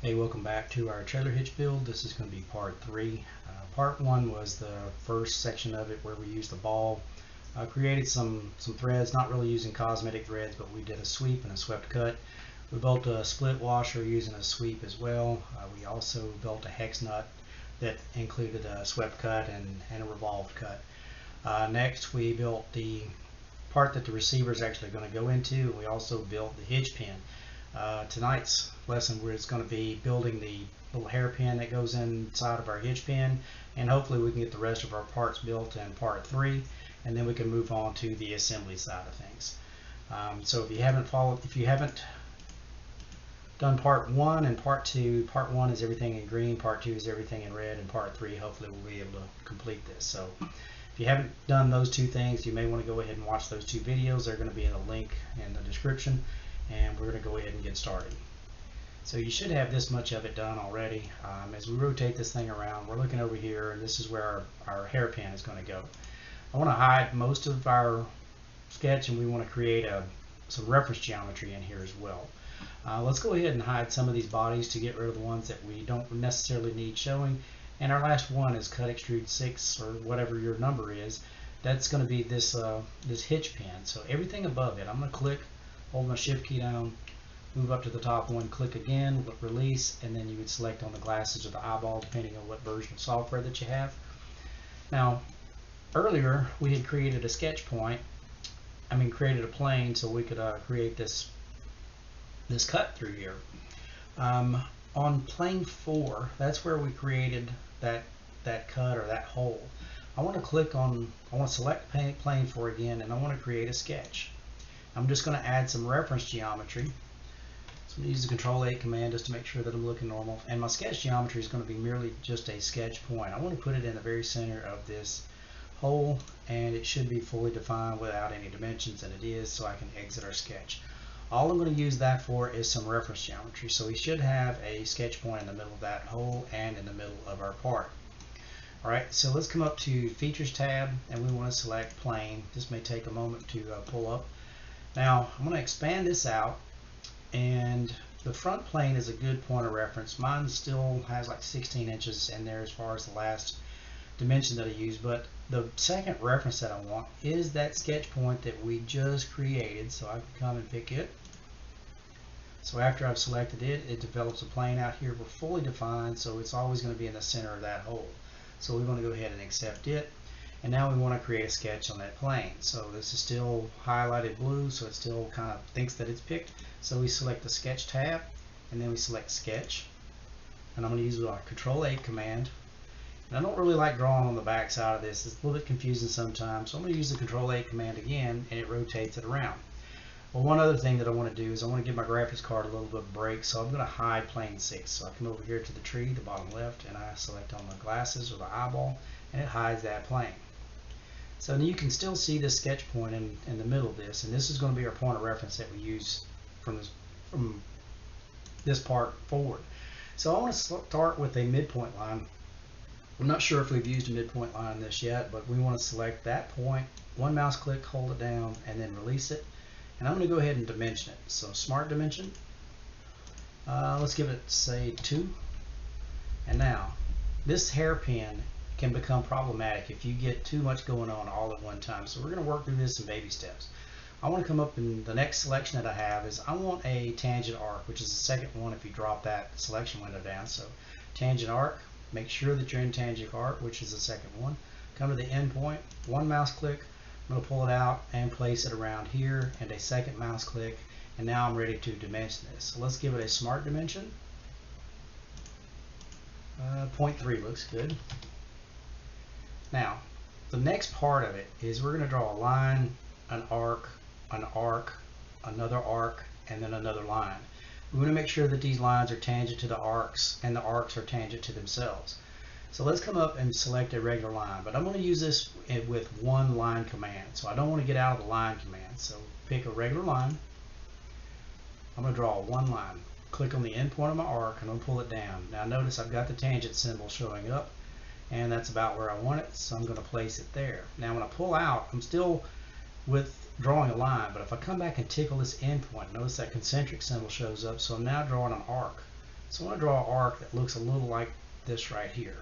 Hey, welcome back to our trailer hitch build. This is going to be part 3. Part 1 was the first section of it where we used the ball. Created some threads, not really using cosmetic threads, but we did a sweep and a swept cut. We built a split washer using a sweep as well. We also built a hex nut that included a swept cut and a revolved cut. Next, we built the part that the receiver is actually going to go into. We also built the hitch pin. Tonight's lesson where it's going to be building the little hairpin that goes inside of our hitch pin, and hopefully we can get the rest of our parts built in part 3, and then we can move on to the assembly side of things. So if you haven't done part 1 and part 2, part 1 is everything in green, part 2 is everything in red, and part 3 hopefully we'll be able to complete this. So if you haven't done those two things, you may want to go ahead and watch those two videos. They're going to be in the link in the description, and we're going to go ahead and get started. So you should have this much of it done already. As we rotate this thing around, we're looking over here, and this is where our hairpin is going to go. I want to hide most of our sketch, and we want to create some reference geometry in here as well. Let's go ahead and hide some of these bodies to get rid of the ones that we don't necessarily need showing. And our last one is cut extrude 6, or whatever your number is. That's going to be this hitch pin. So everything above it, I'm going to click, hold my shift key down, move up to the top one, click again, release, and then you would select on the glasses or the eyeball depending on what version of software that you have. Now earlier we had created a sketch point, created a plane so we could create this cut through here. On plane 4, that's where we created that cut or that hole. I want to select plane 4 again, and I want to create a sketch. I'm just going to add some reference geometry. So I'm going to use the Control-8 command just to make sure that I'm looking normal. And my sketch geometry is going to be merely just a sketch point. I want to put it in the very center of this hole, and it should be fully defined without any dimensions, and it is, so I can exit our sketch. All I'm going to use that for is some reference geometry. So we should have a sketch point in the middle of that hole and in the middle of our part. Alright, so let's come up to Features tab, and we want to select Plane. This may take a moment to pull up. Now I'm going to expand this out, and the front plane is a good point of reference. Mine still has like 16 inches in there as far as the last dimension that I used, but the second reference that I want is that sketch point that we just created. So I can come and pick it. So after I've selected it, it develops a plane out here. We're fully defined, so it's always going to be in the center of that hole. So we want to go ahead and accept it. And now we want to create a sketch on that plane. So this is still highlighted blue, so it still kind of thinks that it's picked. So we select the Sketch tab, and then we select Sketch. And I'm going to use our Control-8 command. And I don't really like drawing on the back side of this. It's a little bit confusing sometimes. So I'm going to use the Control-8 command again, and it rotates it around. Well, one other thing that I want to do is I want to give my graphics card a little bit of break. So I'm going to hide plane 6. So I come over here to the tree, the bottom left, and I select on the glasses or the eyeball, and it hides that plane. So you can still see this sketch point in the middle of this, and this is going to be our point of reference that we use from this part forward. So I want to start with a midpoint line. I'm not sure if we've used a midpoint line in this yet, but we want to select that point, one mouse click, hold it down, and then release it. And I'm going to go ahead and dimension it. So Smart Dimension, let's give it, say, 2. And now this hairpin can become problematic if you get too much going on all at one time. So we're going to work through this in baby steps. I want to come up, in the next selection that I have is I want a tangent arc, which is the second one if you drop that selection window down. So tangent arc, make sure that you're in tangent arc, which is the second one. Come to the end point, one mouse click, I'm going to pull it out and place it around here, and a second mouse click, and now I'm ready to dimension this. So let's give it a Smart Dimension. 0.3 looks good. Now, the next part of it is we're going to draw a line, an arc, another arc, and then another line. We want to make sure that these lines are tangent to the arcs, and the arcs are tangent to themselves. So let's come up and select a regular line, but I'm going to use this with one line command. So I don't want to get out of the line command. So pick a regular line. I'm going to draw one line. Click on the end point of my arc, and I'm going to pull it down. Now notice I've got the tangent symbol showing up, and that's about where I want it, so I'm going to place it there. Now when I pull out, I'm still with drawing a line, but if I come back and tickle this end point, notice that concentric symbol shows up, so I'm now drawing an arc. So I want to draw an arc that looks a little like this right here.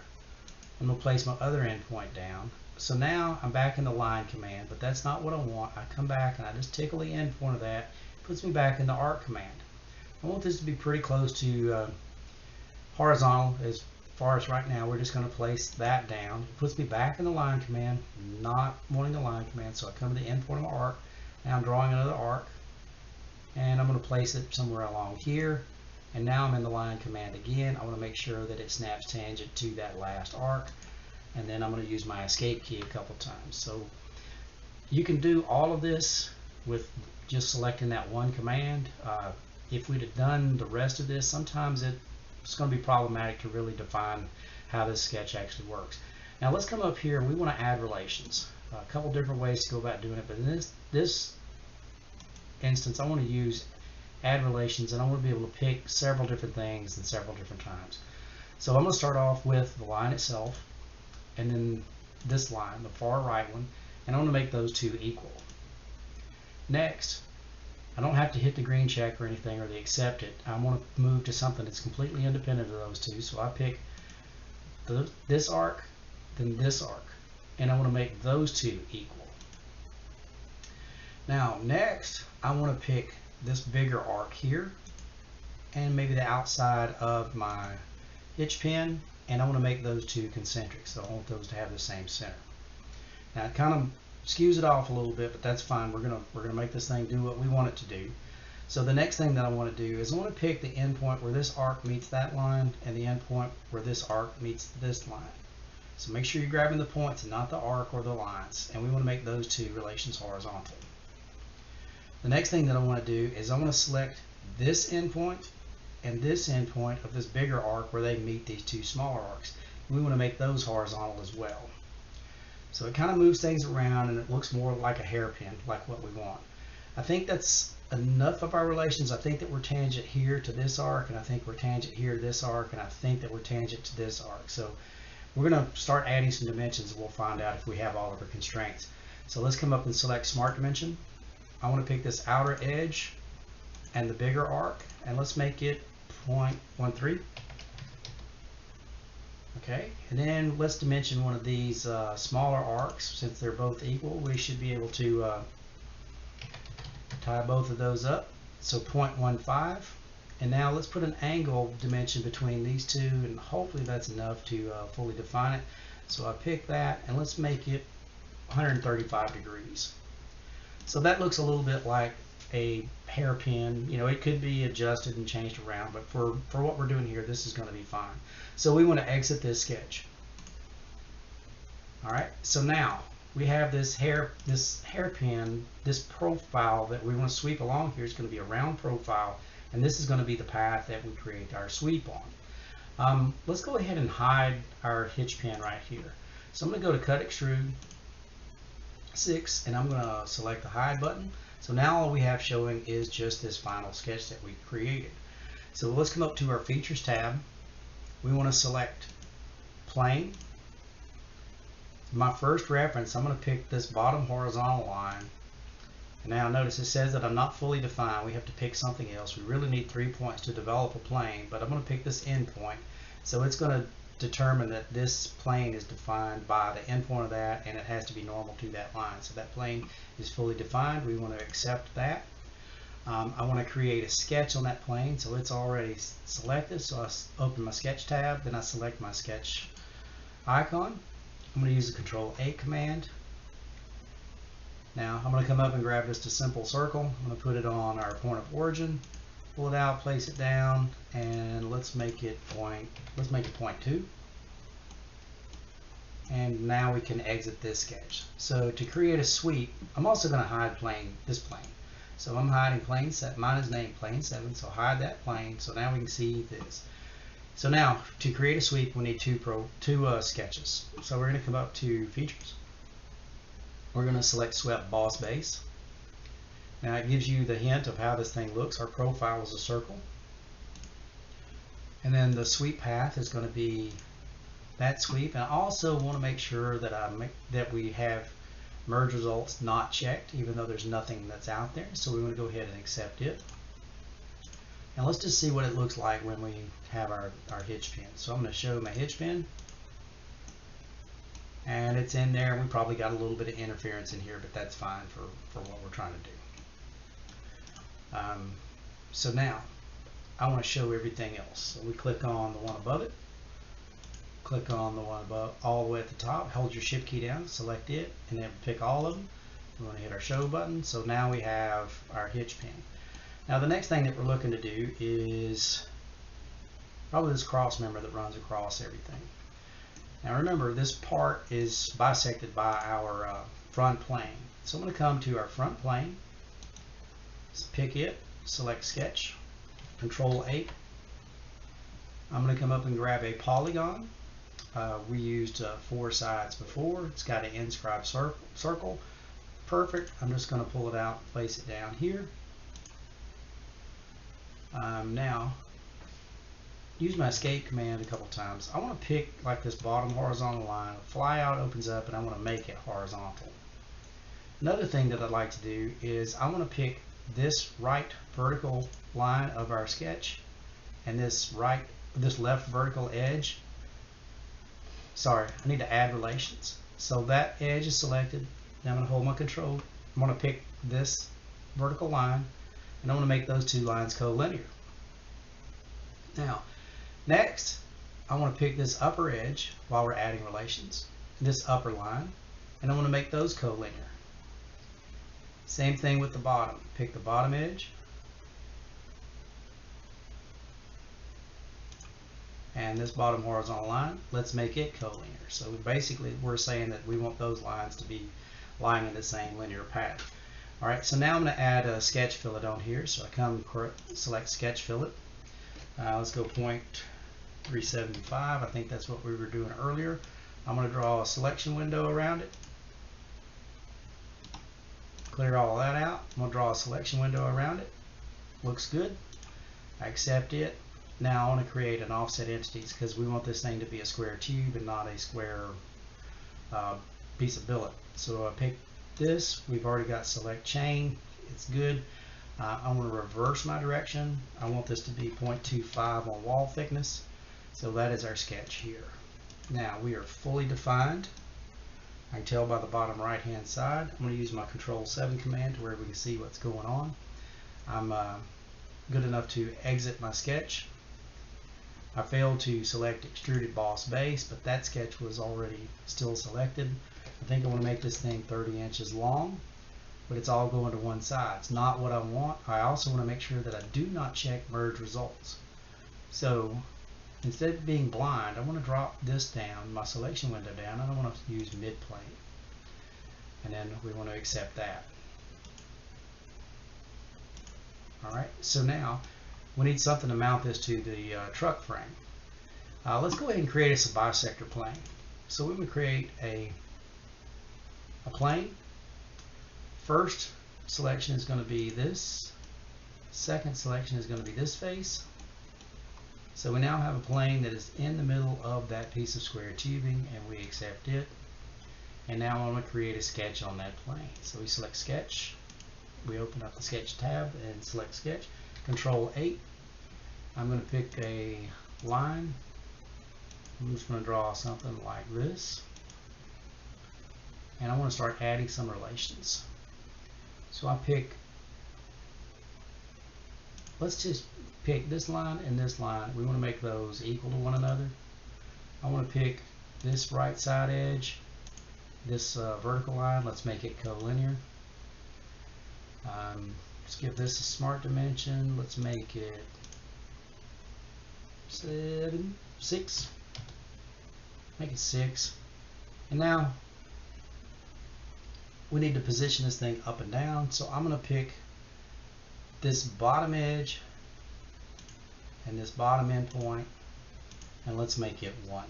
I'm going to place my other endpoint down. So now I'm back in the line command, but that's not what I want. I come back and I just tickle the endpoint of that. It puts me back in the arc command. I want this to be pretty close to horizontal as far as right now. We're just going to place that down. It puts me back in the line command, not wanting the line command. So I come to the endpoint of my arc. Now I'm drawing another arc, and I'm going to place it somewhere along here. And now I'm in the line command again. I want to make sure that it snaps tangent to that last arc. And then I'm going to use my escape key a couple times. So you can do all of this with just selecting that one command. If we'd have done the rest of this, sometimes it's going to be problematic to really define how this sketch actually works. Now let's come up here and we want to add relations. A couple different ways to go about doing it, but in this instance I want to use add relations, and I want to be able to pick several different things in several different times. So I'm going to start off with the line itself, and then this line, the far right one, and I want to make those two equal. Next, I don't have to hit the green check or anything or the accept it. I want to move to something that's completely independent of those two. So I pick this arc, then this arc, and I want to make those two equal. Now next, I want to pick this bigger arc here and maybe the outside of my hitch pin, and I want to make those two concentric, so I want those to have the same center. Now it kind of skews it off a little bit, but that's fine. We're gonna make this thing do what we want it to do. So the next thing that I want to do is I want to pick the endpoint where this arc meets that line and the endpoint where this arc meets this line. So make sure you're grabbing the points and not the arc or the lines, and we want to make those two relations horizontal. The next thing that I want to do is I want to select this endpoint and this endpoint of this bigger arc where they meet these two smaller arcs. We want to make those horizontal as well. So it kind of moves things around and it looks more like a hairpin, like what we want. I think that's enough of our relations. I think that we're tangent here to this arc, and I think we're tangent here to this arc, and I think that we're tangent to this arc. So we're going to start adding some dimensions, and we'll find out if we have all of our constraints. So let's come up and select Smart Dimension. I want to pick this outer edge and the bigger arc, and let's make it 0.13. Okay, and then let's dimension one of these smaller arcs. Since they're both equal, we should be able to tie both of those up. So 0.15, and now let's put an angle dimension between these two, and hopefully that's enough to fully define it. So I pick that, and let's make it 135 degrees. So that looks a little bit like a hairpin. You know, it could be adjusted and changed around, but for what we're doing here, this is going to be fine. So we want to exit this sketch. All right, so now we have this hairpin, this profile that we want to sweep along here is going to be a round profile, and this is going to be the path that we create our sweep on. Let's go ahead and hide our hitch pin right here. So I'm going to go to Cut Extrude 6, and I'm going to select the hide button. So now all we have showing is just this final sketch that we created. So let's come up to our Features tab. We want to select Plane. My first reference, I'm going to pick this bottom horizontal line. And now notice it says that I'm not fully defined. We have to pick something else. We really need 3 points to develop a plane, but I'm going to pick this endpoint. So it's going to determine that this plane is defined by the endpoint of that, and it has to be normal to that line. So that plane is fully defined. We want to accept that. I want to create a sketch on that plane, so it's already selected. So I open my sketch tab, then I select my sketch icon. I'm going to use the Control-A command. Now I'm going to come up and grab just a simple circle. I'm going to put it on our point of origin, pull it out, place it down, and let's make it 0.2. And now we can exit this sketch. So to create a sweep, I'm also going to hide this plane. So I'm hiding plane 7. Mine is named plane 7, so hide that plane. So now we can see this. So now to create a sweep, we need two sketches. So we're going to come up to Features. We're going to select Swept Boss Base. Now it gives you the hint of how this thing looks. Our profile is a circle. And then the sweep path is going to be that sweep. And I also want to make sure that we have merge results not checked, even though there's nothing that's out there. So we want to go ahead and accept it. And let's just see what it looks like when we have our hitch pin. So I'm going to show my hitch pin. And it's in there. We probably got a little bit of interference in here, but that's fine for what we're trying to do. So now I want to show everything else. So we click on the one above it. Click on the one above all the way at the top. Hold your shift key down, select it, and then pick all of them. We want to hit our show button. So now we have our hitch pin. Now the next thing that we're looking to do is probably this cross member that runs across everything. Now remember, this part is bisected by our front plane. So I'm going to come to our front plane, pick it, select sketch, Control 8. I'm going to come up and grab a polygon. We used 4 sides before. It's got an inscribed circle. Perfect. I'm just going to pull it out, place it down here. Now, use my escape command a couple times. I want to pick like this bottom horizontal line. Fly out opens up, and I want to make it horizontal. Another thing that I'd like to do is I want to pick this right vertical line of our sketch and this left vertical edge. Sorry, I need to add relations. So that edge is selected. Now I'm going to hold my control. I'm going to pick this vertical line, and I want to make those 2 lines collinear. Now, next, I want to pick this upper edge while we're adding relations, this upper line, and I want to make those collinear. Same thing with the bottom. Pick the bottom edge, and this bottom horizontal line, let's make it collinear. So basically we're saying that we want those lines to be lying in the same linear path. Alright, so now I'm going to add a sketch fillet on here. So I come select sketch fillet. Let's go 0.375. I think that's what we were doing earlier. I'm going to draw a selection window around it. Clear all that out. I'm going to draw a selection window around it. Looks good. I accept it. Now I want to create an offset entities because we want this thing to be a square tube and not a square piece of billet. So I pick this. We've already got select chain. It's good. I want to reverse my direction. I want this to be 0.25 on wall thickness. So that is our sketch here. Now we are fully defined. I can tell by the bottom right hand side. I'm going to use my Control 7 command to where we can see what's going on. I'm good enough to exit my sketch. I failed to select extruded boss base, but that sketch was already still selected. I think I want to make this thing 30 inches long, but it's all going to one side. It's not what I want. I also want to make sure that I do not check merge results. So instead of being blind, I want to drop this down, my selection window down, and I want to use mid-plane. And then we want to accept that. Alright, so now we need something to mount this to the truck frame. Let's go ahead and create us a bisector plane. So we would create a plane. First selection is going to be this. Second selection is going to be this face. So we now have a plane that is in the middle of that piece of square tubing, and we accept it. And now I want to create a sketch on that plane. So we select sketch. We open up the sketch tab and select sketch. Control 8. I'm going to pick a line. I'm just going to draw something like this. And I want to start adding some relations. So I pick, let's just pick this line and this line. We want to make those equal to one another. I want to pick this right side edge, this vertical line. Let's make it collinear. Let's give this a smart dimension. Let's make it 6. Make it 6. And now we need to position this thing up and down. So I'm going to pick this bottom edge and this bottom end point, and let's make it 1.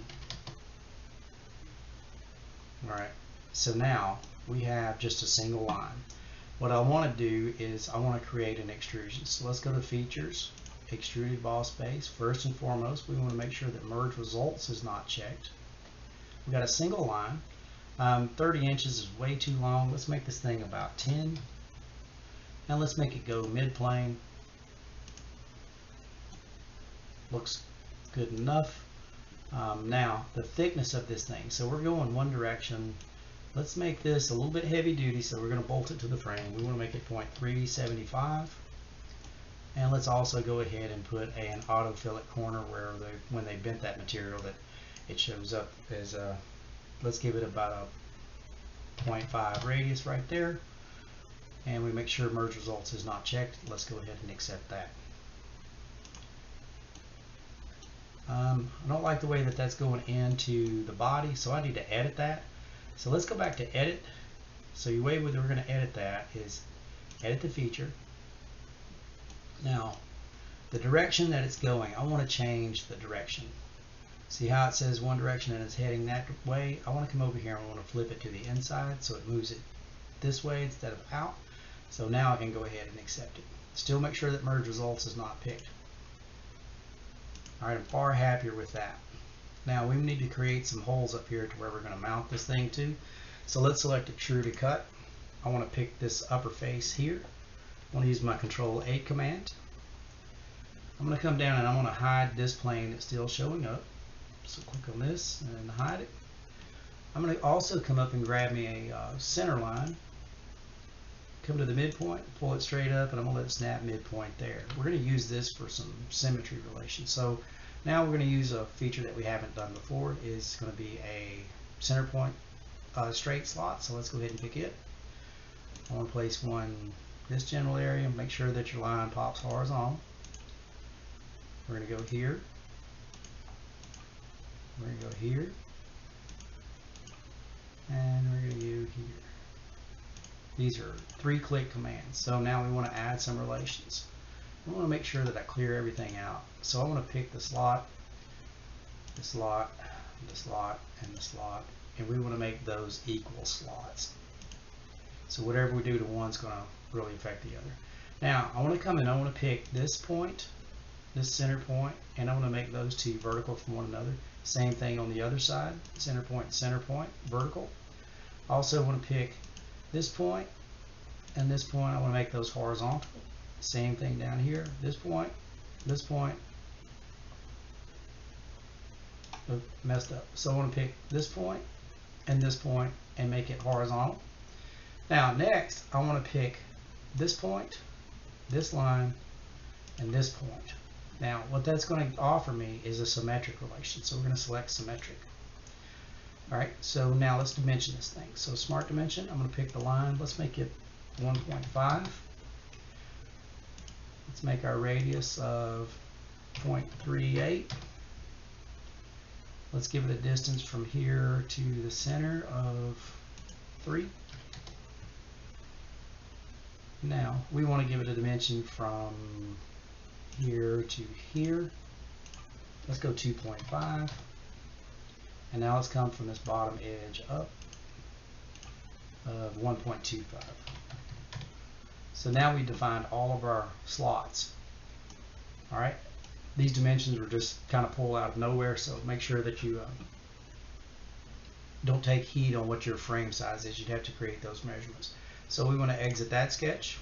Alright, so now we have just a single line. What I want to do is I want to create an extrusion. So let's go to Features, Extruded Boss Base. First and foremost, we want to make sure that Merge Results is not checked. We've got a single line. 30 inches is way too long. Let's make this thing about 10. And let's make it go mid-plane. looks good enough. Now the thickness of this thing, so we're going one direction. Let's make this a little bit heavy duty, so we're going to bolt it to the frame. We want to make it 0.375, and let's also go ahead and put an auto fillet corner where when they bent that material that it shows up as let's give it about a 0.5 radius right there, and we make sure merge results is not checked. Let's go ahead and accept that. I don't like the way that that's going into the body, so I need to edit that. So let's go back to edit. So the way we're going to edit that is edit the feature. Now the direction that it's going, I want to change the direction. See how it says one direction and it's heading that way? I want to come over here and I want to flip it to the inside so it moves it this way instead of out. So now I can go ahead and accept it. Still make sure that merge results is not picked. Alright, I'm far happier with that. Now we need to create some holes up here to where we're going to mount this thing to. So let's select Extrude Cut. I want to pick this upper face here. I want to use my Control-8 command. I'm going to come down and I'm going to hide this plane that's still showing up. So click on this and hide it. I'm going to also come up and grab me a center line. Come to the midpoint, pull it straight up, and I'm going to let it snap midpoint there. We're going to use this for some symmetry relations. So now we're going to use a feature that we haven't done before. It's going to be a center point straight slot. So let's go ahead and pick it. I want to place one this general area and make sure that your line pops horizontal. We're going to go here. We're going to go here. And we're going to go here. These are 3-click commands. So now we want to add some relations. I want to make sure that I clear everything out. So I want to pick the slot, the slot, the slot, and the slot, and we want to make those equal slots. So whatever we do to one is going to really affect the other. Now I want to come in, I want to pick this point, this center point, and I want to make those two vertical from one another. Same thing on the other side, center point, vertical. I also want to pick this point and this point. I want to make those horizontal. Same thing down here. This point. Oh, messed up. So I want to pick this point and make it horizontal. Now next I want to pick this point, this line, and this point. Now what that's going to offer me is a symmetric relation. So we're going to select symmetric. Alright, so now let's dimension this thing. So smart dimension, I'm going to pick the line. Let's make it 1.5. Let's make our radius of 0.38. Let's give it a distance from here to the center of 3. Now we want to give it a dimension from here to here. Let's go 2.5. And now let's come from this bottom edge up of 1.25. So now we defined all of our slots. Alright, these dimensions were just kind of pulled out of nowhere, so make sure that you don't take heed on what your frame size is. You'd have to create those measurements. So we want to exit that sketch.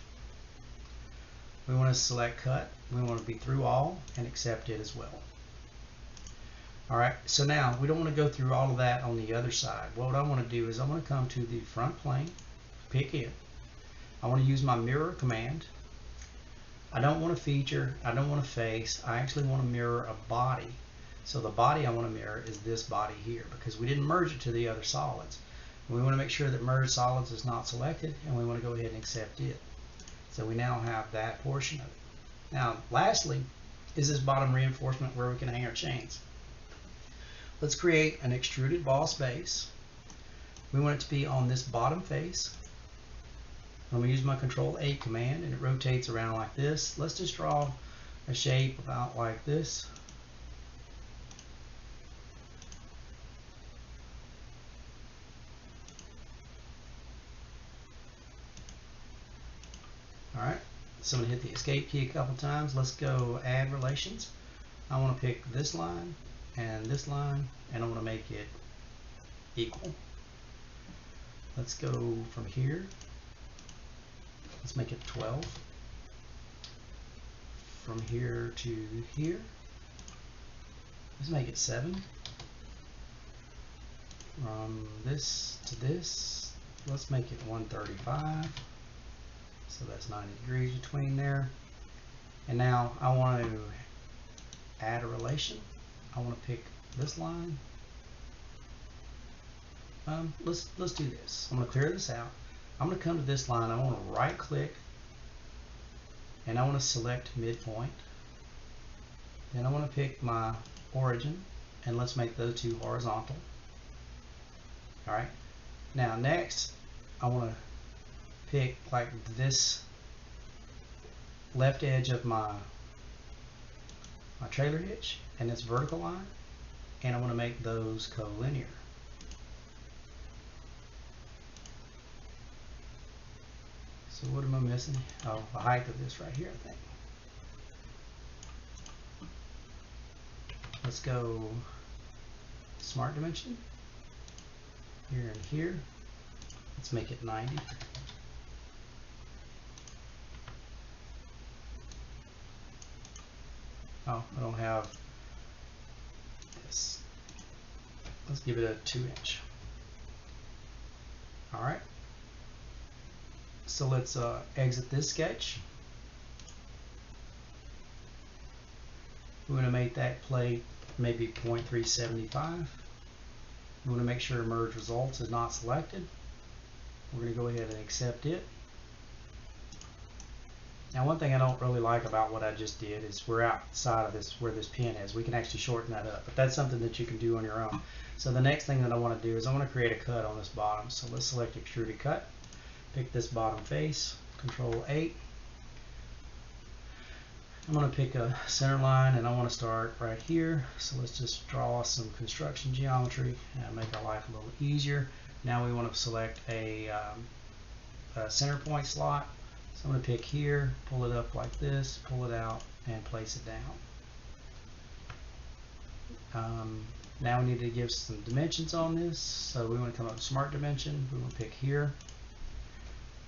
We want to select cut. We want to be through all and accept it as well. Alright, so now we don't want to go through all of that on the other side. What I want to do is I want to come to the front plane, pick it. I want to use my mirror command. I don't want to feature, I don't want to face, I actually want to mirror a body. So the body I want to mirror is this body here because we didn't merge it to the other solids. We want to make sure that merge solids is not selected, and we want to go ahead and accept it. So we now have that portion of it. Now lastly is this bottom reinforcement where we can hang our chains. Let's create an extruded boss base. We want it to be on this bottom face. I'm going to use my Control-8 command and it rotates around like this. Let's just draw a shape about like this. Alright, so I'm going to hit the escape key a couple times. Let's go add relations. I want to pick this line and this line, and I want to make it equal. Let's go from here. Let's make it 12. From here to here. Let's make it 7. From this to this, let's make it 135. So that's 90 degrees between there. And now I want to add a relation. I want to pick this line. Let's do this. I'm going to clear this out. I'm going to come to this line. I want to right click and I want to select midpoint. Then I want to pick my origin and let's make those two horizontal. Alright, now next I want to pick like this left edge of my trailer hitch and this vertical line, and I want to make those collinear. So what am I missing? Oh, the height of this right here, I think. Let's go smart dimension. Here and here. Let's make it 90. Oh, I don't have this. Let's give it a 2-inch. Alright. So let's exit this sketch. We're going to make that plate maybe 0.375. We want to make sure merge results is not selected. We're going to go ahead and accept it. Now one thing I don't really like about what I just did is we're outside of this where this pin is. We can actually shorten that up, but that's something that you can do on your own. So the next thing that I want to do is I want to create a cut on this bottom. So let's select Extrude Cut, pick this bottom face, Control 8. I'm going to pick a center line and I want to start right here. So let's just draw some construction geometry and make our life a little easier. Now we want to select a center point slot. So I'm going to pick here, pull it up like this, pull it out, and place it down. Now we need to give some dimensions on this. So we want to come up with smart dimension. We want to pick here.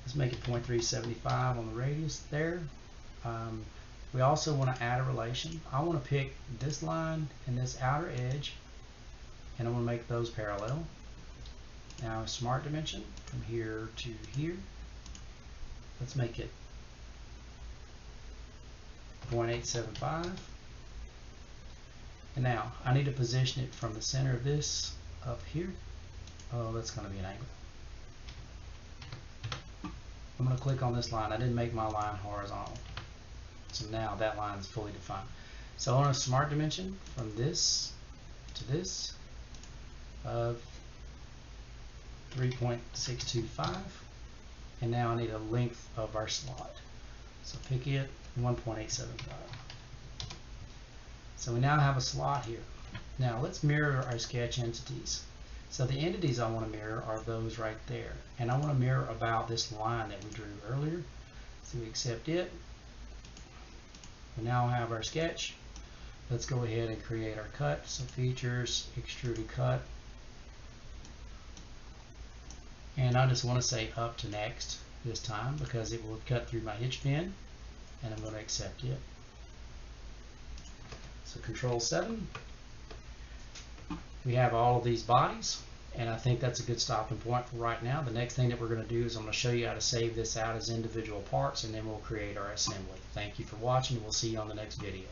Let's make it 0.375 on the radius there. We also want to add a relation. I want to pick this line and this outer edge, and I want to make those parallel. Now smart dimension from here to here. Let's make it 0.875. And now I need to position it from the center of this up here. Oh, that's going to be an angle. I'm going to click on this line. I didn't make my line horizontal. So now that line is fully defined. So I want a smart dimension from this to this of 3.625. And now I need a length of our slot. So pick it 1.875. So we now have a slot here. Now let's mirror our sketch entities. So the entities I want to mirror are those right there. And I want to mirror about this line that we drew earlier. So we accept it. We now have our sketch. Let's go ahead and create our cut. So features, Extrude Cut. And I just want to say up to next this time because it will cut through my hitch pin, and I'm going to accept it. So Control 7. We have all of these bodies, and I think that's a good stopping point for right now. The next thing that we're going to do is I'm going to show you how to save this out as individual parts, and then we'll create our assembly. Thank you for watching, and we'll see you on the next video.